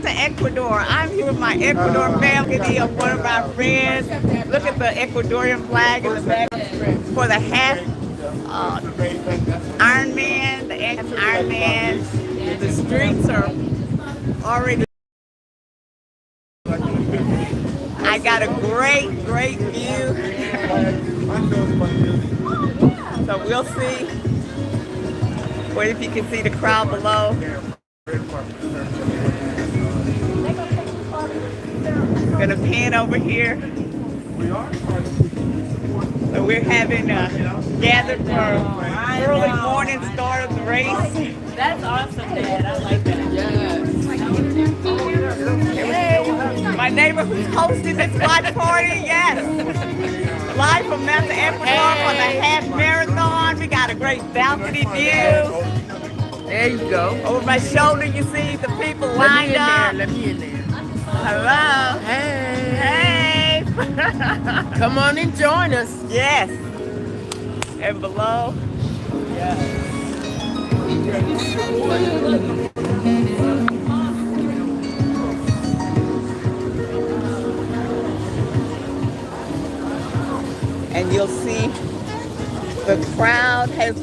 Manta, Ecuador. I'm here with my Ecuador family of one of our friends. Look at the Ecuadorian flag in the back for the half Ironman, the Ironman. The streets are already. I got a great view. So we'll see. What if you can see the crowd below? Gonna pan over here. So we're having gathered for early morning start of the race. That's awesome, Dad. I like that. Hey, my neighbor who's hosting this watch party, yes. Live from Manta, Ecuador for the half marathon. We got a great balcony view. There you go. Over my shoulder, you see the people lined up. Let me in there. Hello. Hey. Hey. Come on and join us. Yes. And below. Yeah. And you'll see the crowd has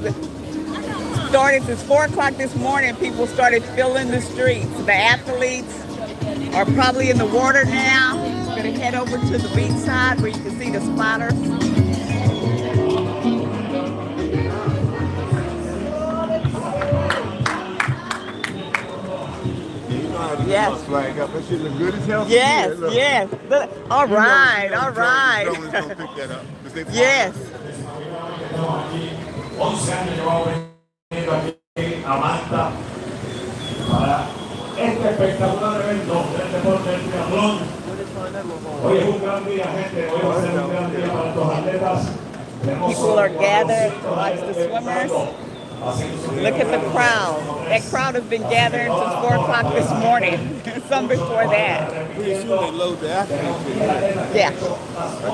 started since 4 o'clock this morning. People started filling the streets. The athletes are probably in the water now. We're going to head over to the beach side where you can see the spotters. Yes. Flag up. That shit look good as hell. Yes, yes. All right, all right. Yes. 11 años llevamos viniendo aquí a Manta para este espectacular evento del deporte del triatlón. Hoy es un gran día, gente. Hoy va a ser un gran día para estos atletas. People are gathered to watch the swimmers. Look at the crowd. That crowd has been gathering since 4 o'clock this morning. Some before that. Pretty soon they load the athletes in here. Yeah. I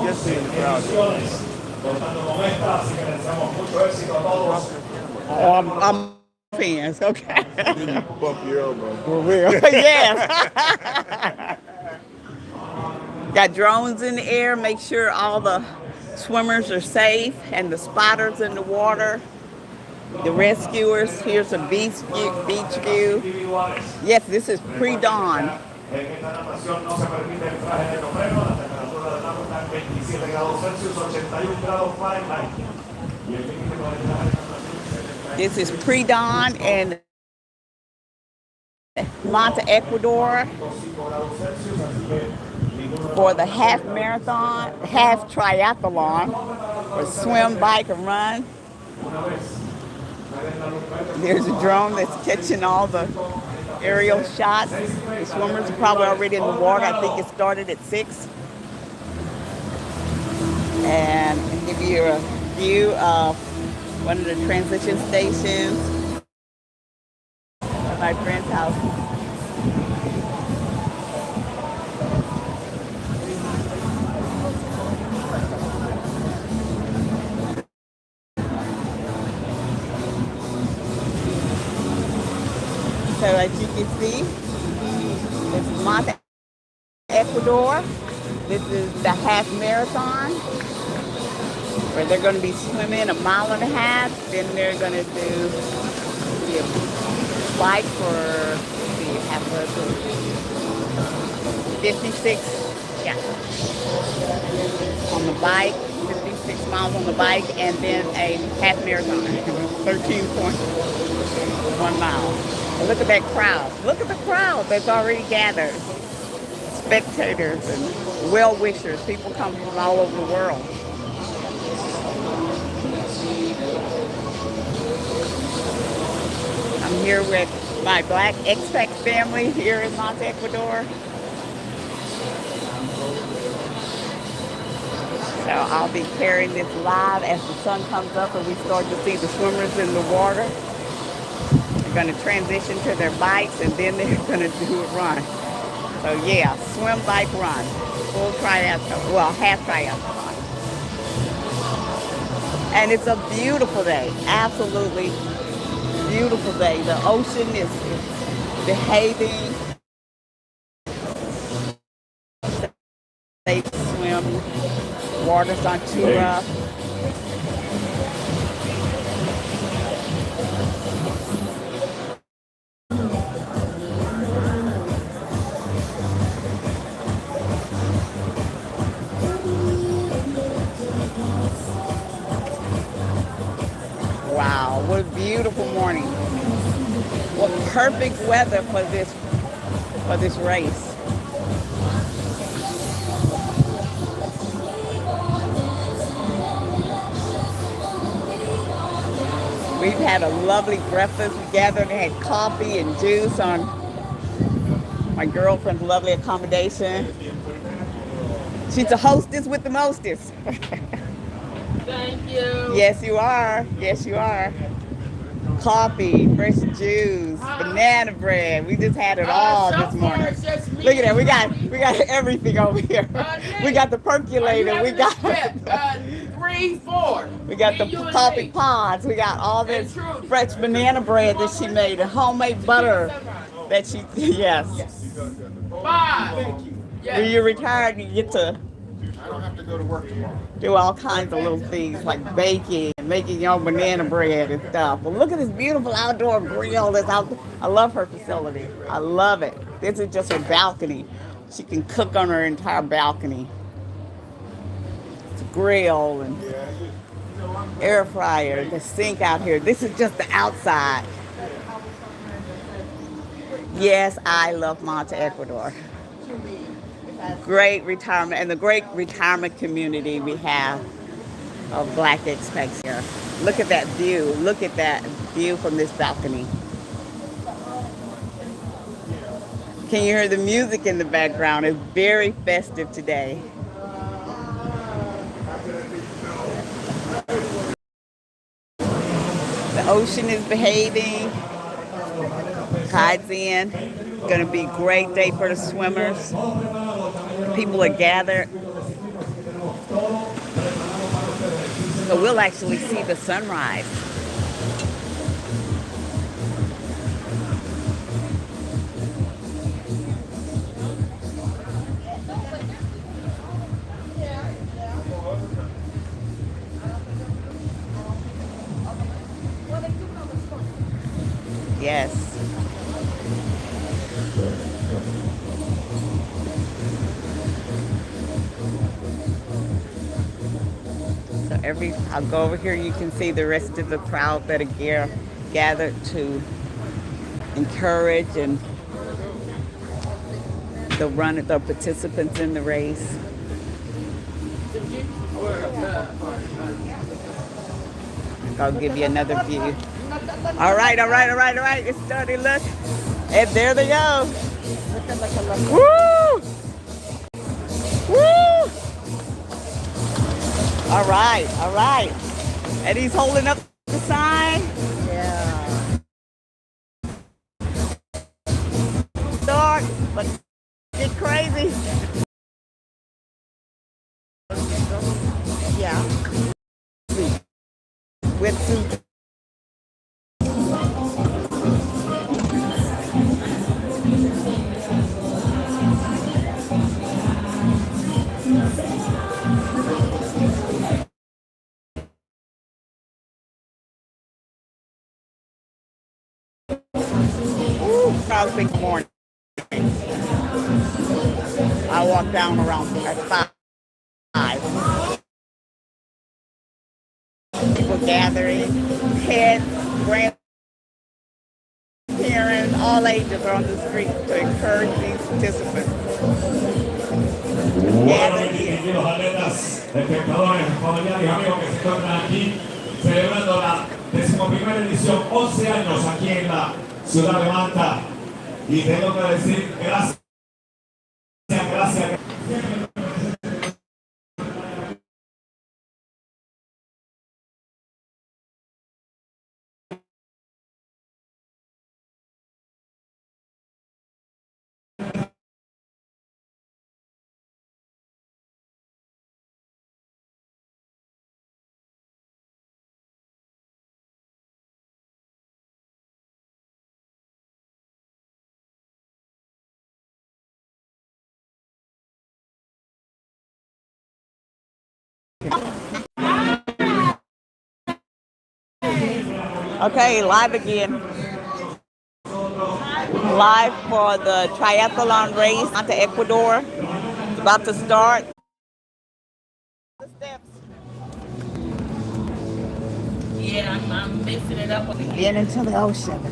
guess they're in the crowd. Oh, I'm fans. Okay. Bump your elbow. For real. Yes. Got drones in the air. Make sure all the swimmers are safe and the spotters in the water. The rescuers. Here's a beach view. Yes, this is pre-dawn. This is pre-dawn in Manta, Ecuador for the half marathon, half triathlon, or swim, bike, and run. There's a drone that's catching all the aerial shots. The swimmers are probably already in the water. I think it started at 6. And I'll give you a view of one of the transition stations at my friend's house. So as you can see, this is Manta, Ecuador. This is the half marathon, where they're going to be swimming 1.5 miles. Then they're going to do the bike for 56, yeah, on the bike, 56 miles on the bike, and then a half marathon, 13.1 miles. And look at that crowd. Look at the crowd that's already gathered. Spectators and well-wishers. People come from all over the world. I'm here with my Black Expat family here in Manta, Ecuador. So I'll be carrying this live as the sun comes up and we start to see the swimmers in the water. They're going to transition to their bikes and then they're going to do a run. So yeah, swim, bike, run. Full triathlon, well, half triathlon. And it's a beautiful day, absolutely beautiful day. The ocean is behaving They swim. Water's not too rough. Wow, what a beautiful morning. What perfect weather for this race. We've had a lovely breakfast. We gathered and had coffee and juice on my girlfriend's lovely accommodation. She's a hostess with the mostest. Thank you. Yes, you are. Yes, you are. Coffee, fresh juice, banana bread. We just had it all So this far, morning. it's just me Look at that. We and got everything over here. We got the percolator. We got 3, 4. we got Me, the you, and coffee me. pods. We got all this And Trudy. fresh banana bread that she made and homemade butter that she yes. Five. When you're retired, you get to I don't have to go to work tomorrow. do all kinds of little things like baking and making your own banana bread and stuff. Well, look at this beautiful outdoor grill that's out there. I love her facility. I love it. This is just her balcony. She can cook on her entire balcony. It's a grill and air fryer, the sink out here. This is just the outside. Yes, I love Monte, Ecuador. Great retirement and the great retirement community we have of Black expats here. Look at that view. Look at that view from this balcony. Can you hear the music in the background? It's very festive today. The ocean is behaving. Tide's in. Going to be a great day for the swimmers. People are gathered. So we'll actually see the sunrise. Yes. So I'll go over here. You can see the rest of the crowd that are gathered to encourage and the participants in the race. I'll give you another view. All right. It's starting. Look, and there they go. Woo! Woo! All right. And he's holding up the sign. Yeah. Dark, but get crazy. Yeah. With some. Crowd's big morning. I walk down around at 5. People gathering, kids, grandparents, all ages are on the street to encourage these participants. Bueno, mis distinguidos atletas, espectadores, familiares y amigos que se encuentran aquí celebrando la 11ª edición, 11 años aquí en la ciudad de Manta. Y tengo que decir gracias. Okay, live again. Live for the triathlon race onto Ecuador. It's about to start. The steps. Yeah, I'm mixing it up. Get into the ocean.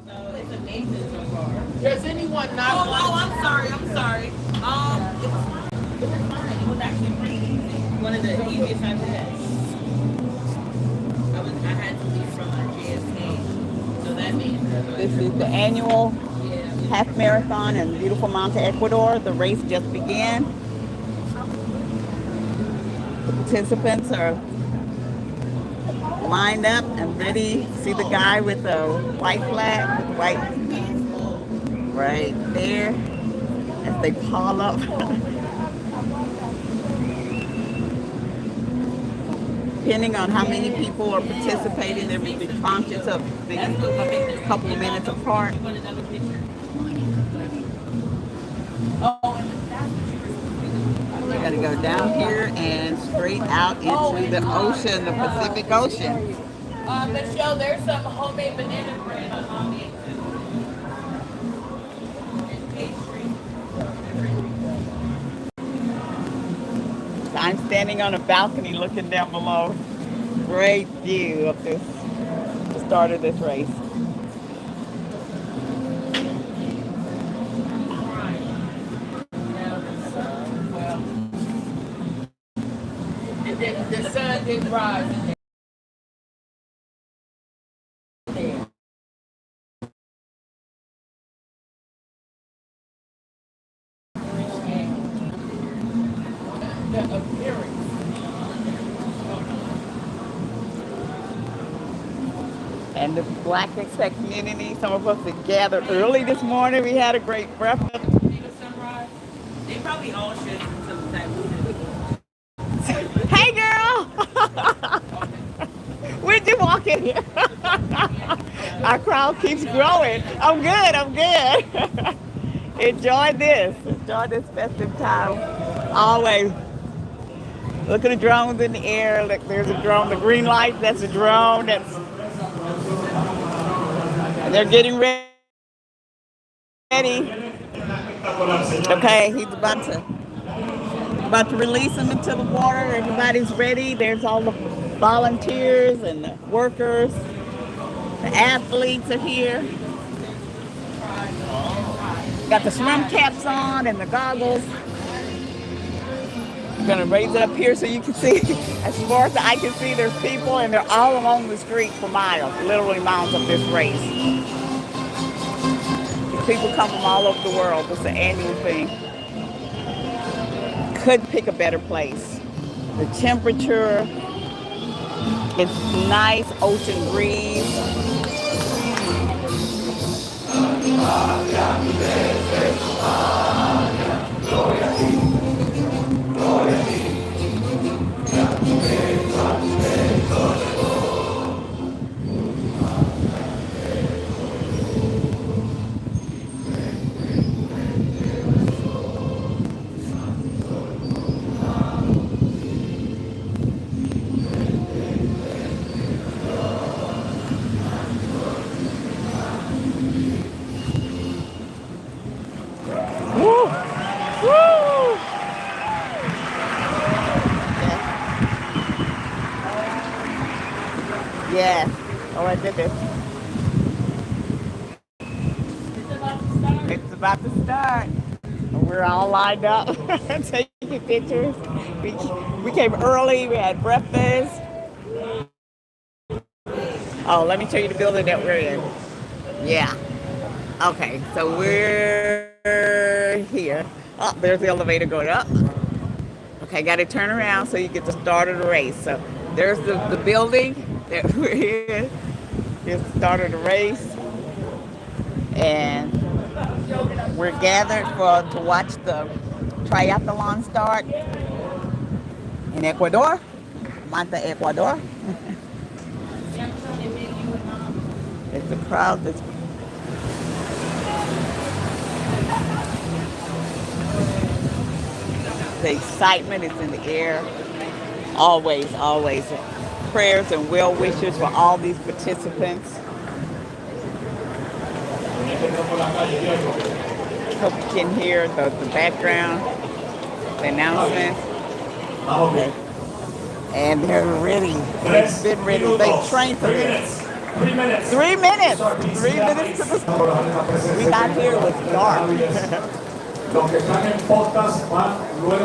So it's amazing so far. Does anyone not? I'm sorry. I'm sorry. It was fine. It was fine. It was actually pretty easy. One of the easiest I've had. I had to leave from JFK, so that made it. This is the annual half marathon in beautiful Monte, Ecuador. The race just began. The participants are lined up and ready. See the guy with the white flag, white right there as they pile up. Depending on how many people are participating, there may be tranches of maybe a couple of minutes apart. We gotta go down here and straight out into the ocean, the Pacific Ocean. Michelle, there's some homemade banana bread on me. I'm standing on a balcony looking down below. Great view of this, the start of this race. The sun didn't rise. The appearance. And the Black Expat community, some of us had gathered early this morning. We had a great breakfast. Sunrise. They probably all should some type Hey girl! Where'd you walk in here? Our crowd keeps growing. I'm good. Enjoy this. Enjoy this festive time. Always. Look at the drones in the air. Look, there's a drone. The green light, that's a drone. And they're getting ready. Okay, he's about to release them into the water. Everybody's ready. There's all the volunteers and the workers. The athletes are here. Got the swim caps on and the goggles. I'm gonna raise it up here so you can see. As far as I can see, there's people and they're all along the street for miles, literally miles of this race. These people come from all over the world. It's an annual thing. Couldn't pick a better place. The temperature, it's nice ocean breeze. Woo! Woo! Yes. Oh, I did this. It's about to start. We're all lined up, taking pictures. We came early. We had breakfast. Oh, let me show you the building that we're in. Yeah. Okay, so we're here. Oh, there's the elevator going up. Okay, got to turn around so you get the start of the race. So there's the building that we're here. Here's the start of the race. And we're gathered to watch the triathlon start in Ecuador, Manta, Ecuador. It's a crowd that's the excitement is in the air. Always, always. prayers and well wishes for all these participants. Hope you can hear the background, the announcements. And they're ready. They've been ready. They've trained for this. 3 minutes. 3 minutes. 3 minutes to the start. We got here, it was dark. We've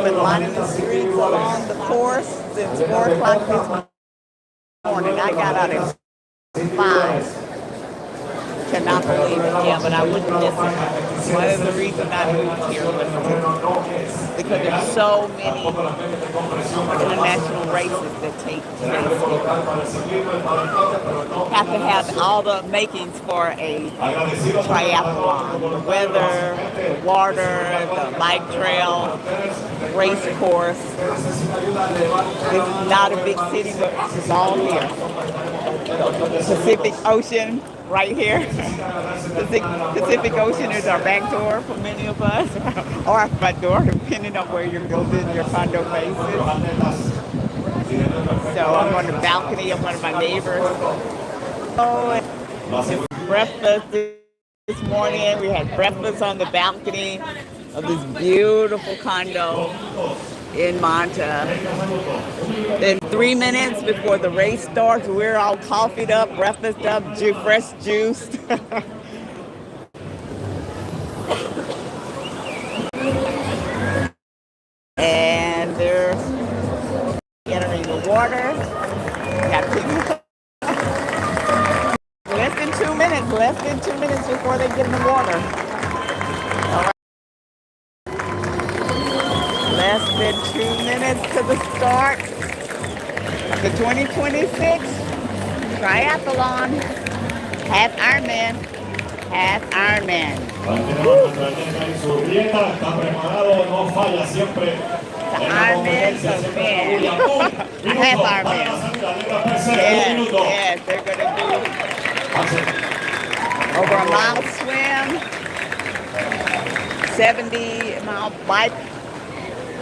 been lining the streets along the course since 4 o'clock this morning. I got out at 5. Cannot believe it. Yeah, but I wouldn't miss it. One of the reasons I moved here was because there's so many international races that take place here. Have to have all the makings for a triathlon. The weather, the water, the bike trail, race course. This is not a big city, but it's all here. Pacific Ocean right here. Pacific Ocean is our back door for many of us, or our front door, depending on where you're building your condo bases. So I'm on the balcony of one of my neighbors. Oh, it's breakfast this morning. We had breakfast on the balcony of this beautiful condo in Manta. Then 3 minutes before the race starts, we're all coffeeed up, breakfast up, fresh juice. And they're entering the water. Got people. Less than 2 minutes before they get in the water. All right. Less than 2 minutes to the start of the 2026 triathlon. Half Ironman. Half Ironman. The Ironman for men. Half Ironman. Yes, they're going to do over a mile swim, 70-mile bike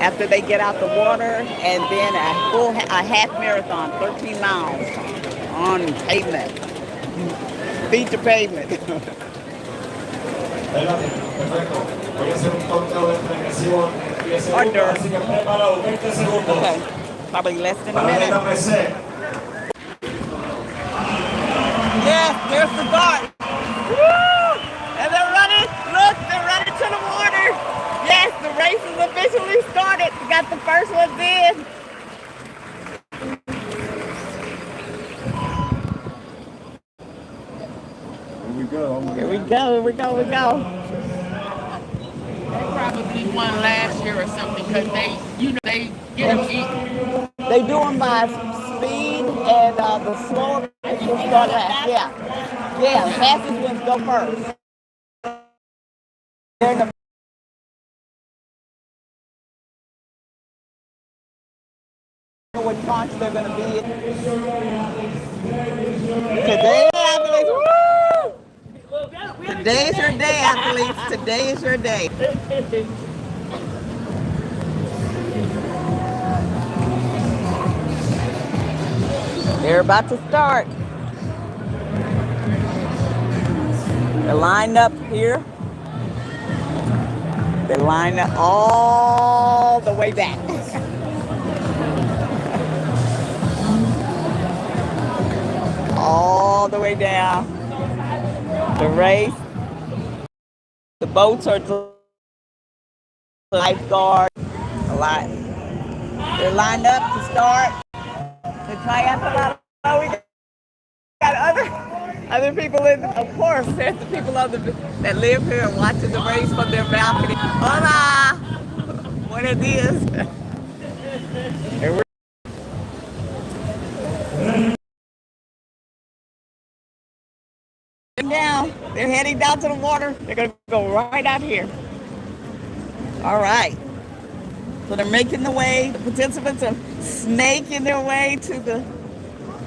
after they get out the water, and then a half marathon, 13 miles on pavement, feet to pavement. Or dirt. Okay, probably less than a minute. Yes, there's the dart. Woo! And they're running. Look, they're running to the water. Yes, the race is officially started. We got the first ones in. Here we go. They probably won last year or something because they get them eating. They do them by speed, and the slower people start last. Yeah, the fastest ones go first. They're in the what tranche they're going to be in. Today, athletes, woo! Today is your day, athletes. Today is your day. They're about to start. They're lined up here. They're lined up all the way back. All the way down. The race. The boats are the lifeguard. A lot. They're lined up to start the triathlon. Oh, we got other people in. Of course, there's the people that live here and watching the race from their balcony. Hola, buenos dias. Down. They're heading down to the water. They're going to go right out here. All right. So they're making the way. The participants are snaking their way to the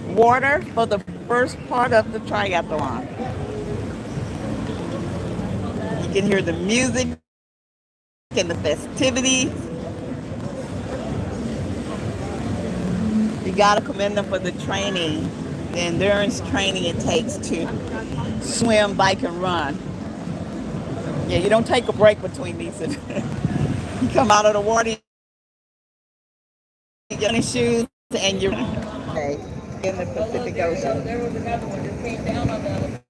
water for the first part of the triathlon. You can hear the music and the festivities. You got to commend them for the training, the endurance training it takes to swim, bike, and run. Yeah, you don't take a break between these. You come out of the water, you get your shoes, and you're okay, in the Pacific Ocean. There was another one that came down on the other.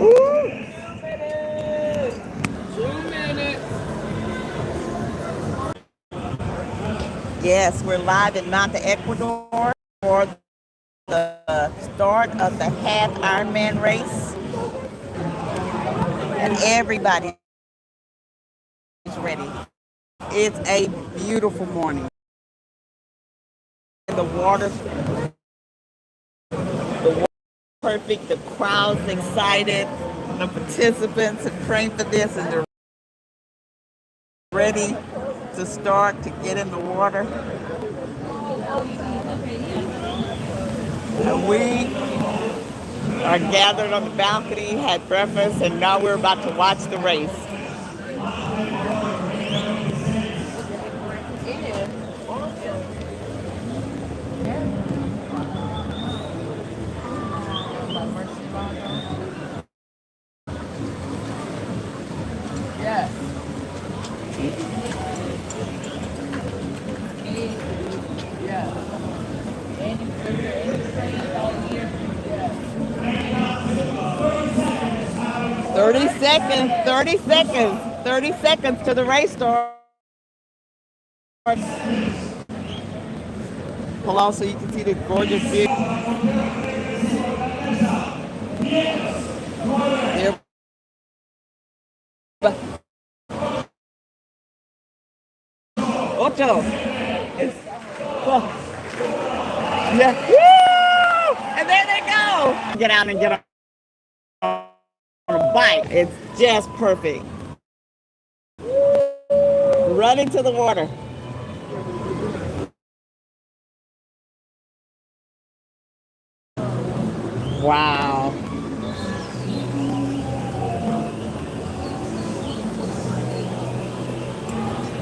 Woo! 2 minutes. Yes, we're live in Mount Ecuador for the start of the half Ironman race, and everybody's ready. It's a beautiful morning. The water's perfect. The crowd's excited. The participants have trained for this, and they're ready to start to get in the water. And we are gathered on the balcony, had breakfast, and now we're about to watch the race. Yes. Yeah. 30 seconds, 30 seconds, 30 seconds to the race start. Pull out so you can see the gorgeous view. There. Ocho. It's, oh. Yeah. Woo! And there they go. Get out and get on a bike. It's just perfect. Run into the water. Wow.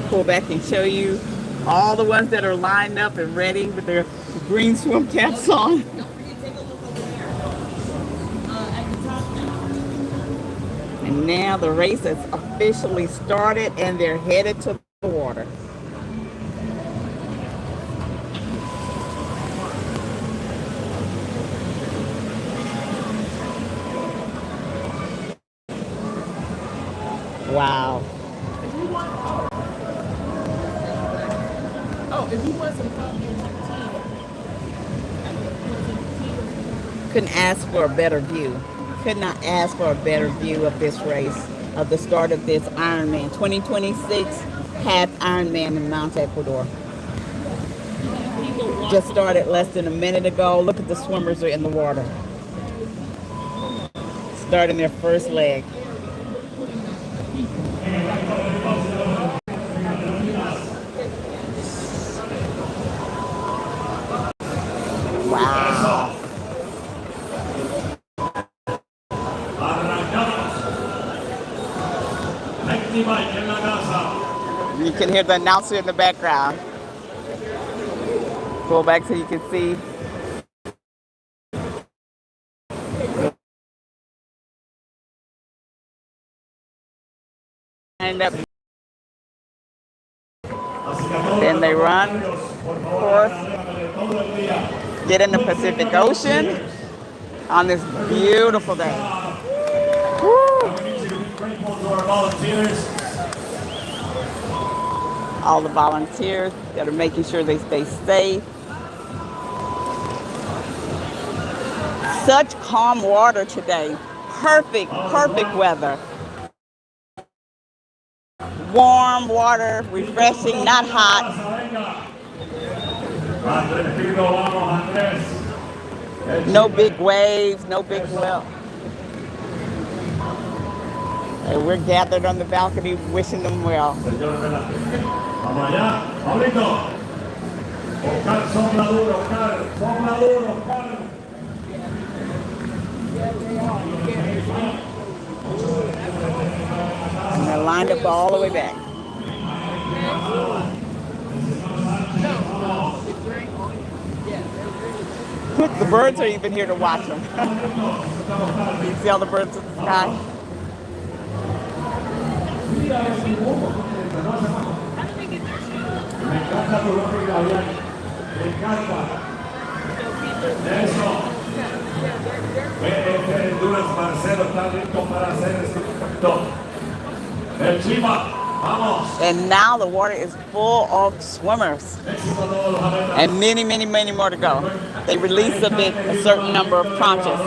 Pull back and show you all the ones that are lined up and ready with their green swim caps on. And now the race has officially started and they're headed to the water. Wow. Oh, if you want some coffee and tea. Couldn't ask for a better view. Could not ask for a better view of this race, of the start of this Ironman 2026 half Ironman in Mount Ecuador. Just started less than a minute ago. Look at the swimmers are in the water. Starting their first leg. Wow. You can hear the announcer in the background. Go back so you can see. And up. Then they run, of course, get in the Pacific Ocean on this beautiful day. Woo! All the volunteers that are making sure they stay safe. Such calm water today. Perfect, perfect weather. Warm water, refreshing, not hot. No big waves, no big well. And we're gathered on the balcony wishing them well. And they're lined up all the way back. The birds are even here to watch them. You see all the birds in the sky? Me encanta tu lógica, Adrián. Me encanta. Eso. Endurance Marcelo está listo para hacer este efecto. El Chima, vamos. And now the water is full of swimmers. And many, many, many more to go. They release a certain number of tranches.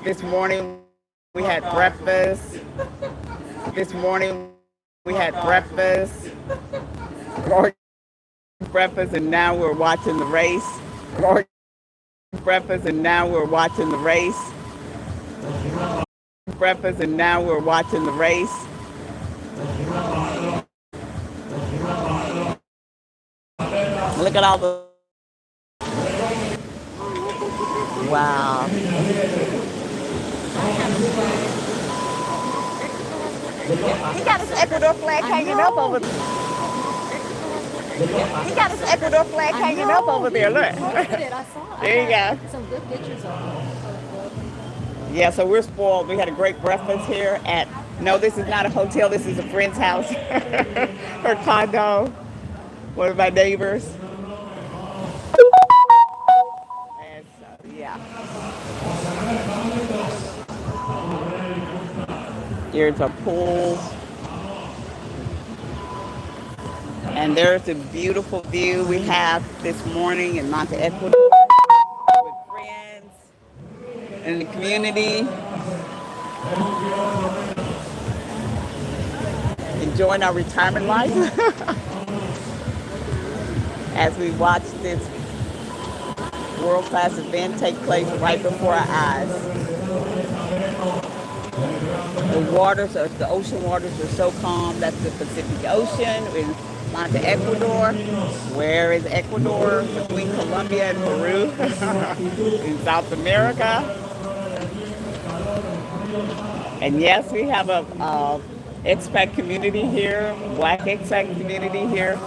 This morning we had breakfast. This morning we had breakfast. Breakfast, and now we're watching the race. Breakfast, and now we're watching the race. Breakfast, and now we're watching the race. Look at all the. Wow. He got his Ecuador flag hanging up over there. He got his Ecuador flag hanging up over there. Look. There you go. Some good pictures of it. Yeah, so we're spoiled. We had a great breakfast here at. No, this is not a hotel. This is a friend's house. Her condo. One of my neighbors. And so, yeah. Here's a pool. And there's a beautiful view we have this morning in Monte Ecuador with friends in the community. Enjoying our retirement life as we watch this world-class event take place right before our eyes. The ocean waters are so calm. That's the Pacific Ocean in Monte Ecuador. Where is Ecuador? Between Colombia and Peru in South America. And yes, we have a expat community here, Black expat community here.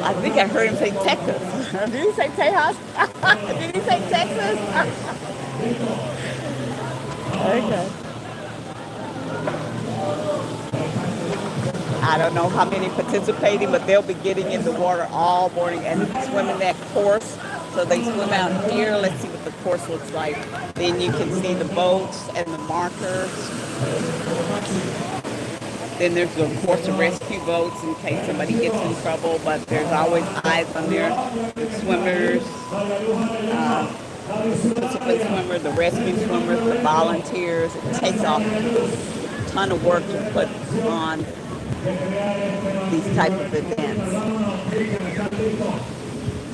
I think I heard him say Texas. Did he say Tejas? Did he say Texas? Okay. I don't know how many participating, but they'll be getting in the water all morning and swimming that course. So they swim out here. Let's see what the course looks like. Then you can see the boats and the markers. Then there's, of course, the rescue boats in case somebody gets in trouble, but there's always eyes on there. The swimmers, participant swimmers, the rescue swimmers, the volunteers. It takes a ton of work to put on these type of events.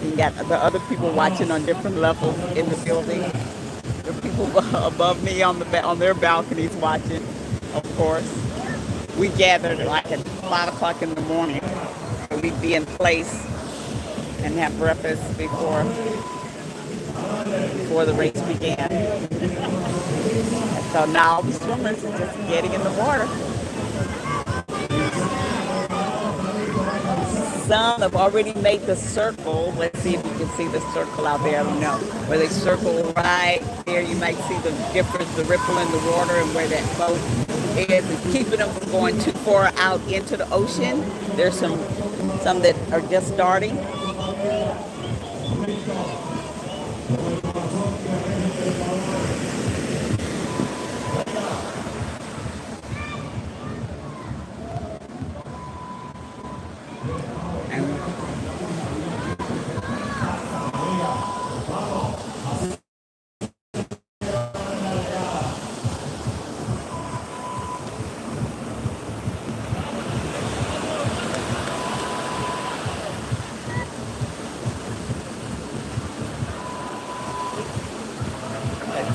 You got the other people watching on different levels in the building. The people above me on their balconies watching, of course. We gathered like at 5 o'clock in the morning. We'd be in place and have breakfast before the race began. And so now the swimmers are just getting in the water. Some have already made the circle. Let's see if you can see the circle out there. I don't know. Where they circle right there, you might see the difference, the ripple in the water and where that boat is. It's keeping them from going too far out into the ocean. There's some that are just starting.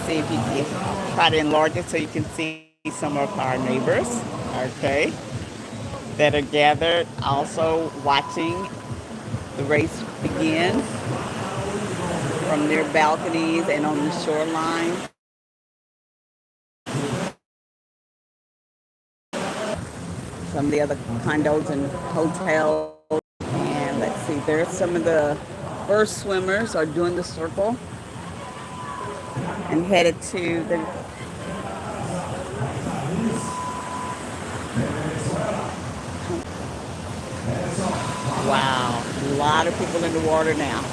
See if you can try to enlarge it so you can see some of our neighbors, okay, that are gathered also watching the race begin. from their balconies and on the shoreline. Some of the other condos and hotels. And let's see, there's some of the first swimmers are doing the circle and headed to the wow, a lot of people in the water now.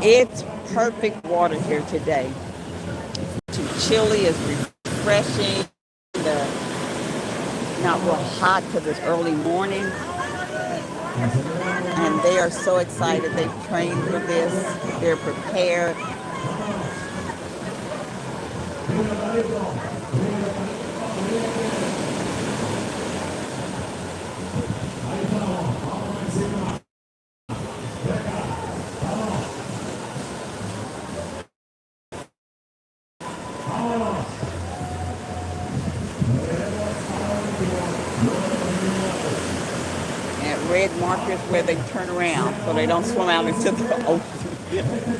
It's perfect water here today. It's too chilly, it's refreshing. The not real hot because it's early morning. And they are so excited. They've trained for this. They're prepared. And red markers where they turn around so they don't swim out into the ocean.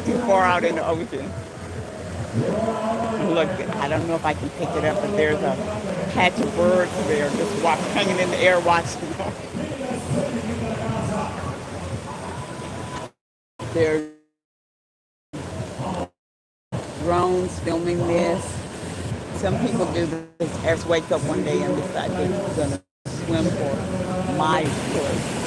Too far out in the ocean. Look, I don't know if I can pick it up, but there's a patch of birds there just hanging in the air watching. There's drones filming this. Some people do this as wake up one day and decide they're going to swim for my choice.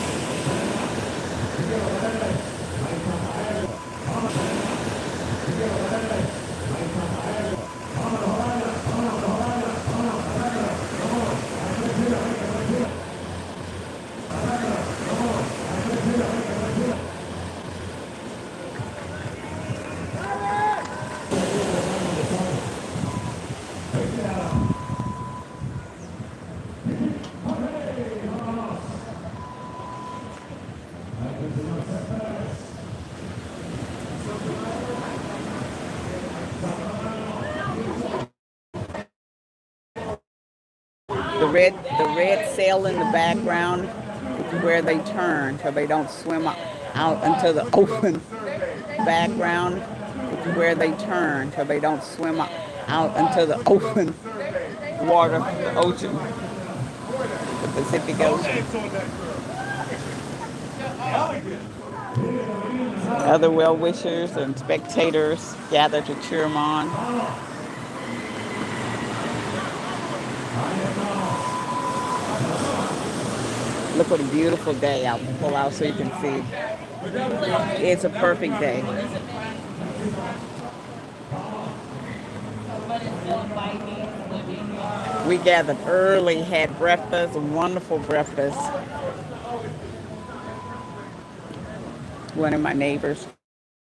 The red sail in the background is where they turn so they don't swim out into the open. Background is where they turn so they don't swim out into the open water, the ocean, the Pacific Ocean. Other well-wishers and spectators gather to cheer them on. Look what a beautiful day. I'll pull out so you can see. It's a perfect day. We gathered early, had breakfast, a wonderful breakfast. One of my neighbors'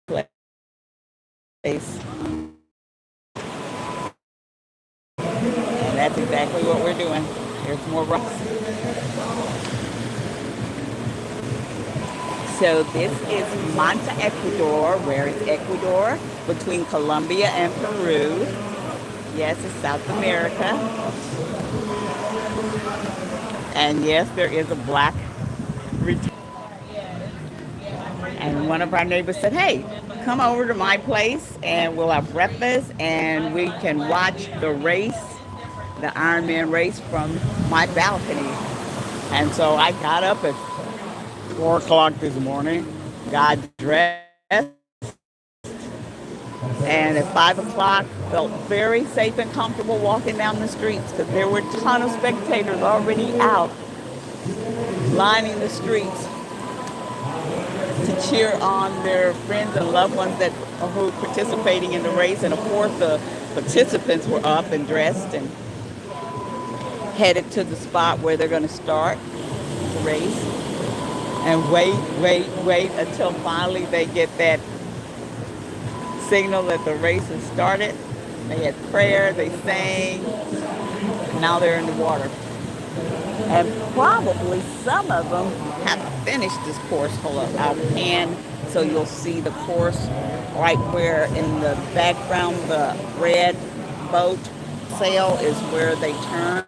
place. And that's exactly what we're doing. There's more rocks. So this is Manta, Ecuador. Where is Ecuador? Between Colombia and Peru. Yes, it's South America. And yes, there is a black retreat. And one of our neighbors said, hey, come over to my place and we'll have breakfast and we can watch the race, the Ironman race from my balcony. And so I got up at 4 o'clock this morning, got dressed, and at 5 o'clock felt very safe and comfortable walking down the streets because there were a ton of spectators already out lining the streets to cheer on their friends and loved ones who were participating in the race. And of course the participants were up and dressed and headed to the spot where they're going to start the race. And wait until finally they get that signal that the race has started. They had prayer, they sang, now they're in the water. And probably some of them have finished this course. Hold up, I'll pan so you'll see the course right where in the background the red boat sail is where they turn.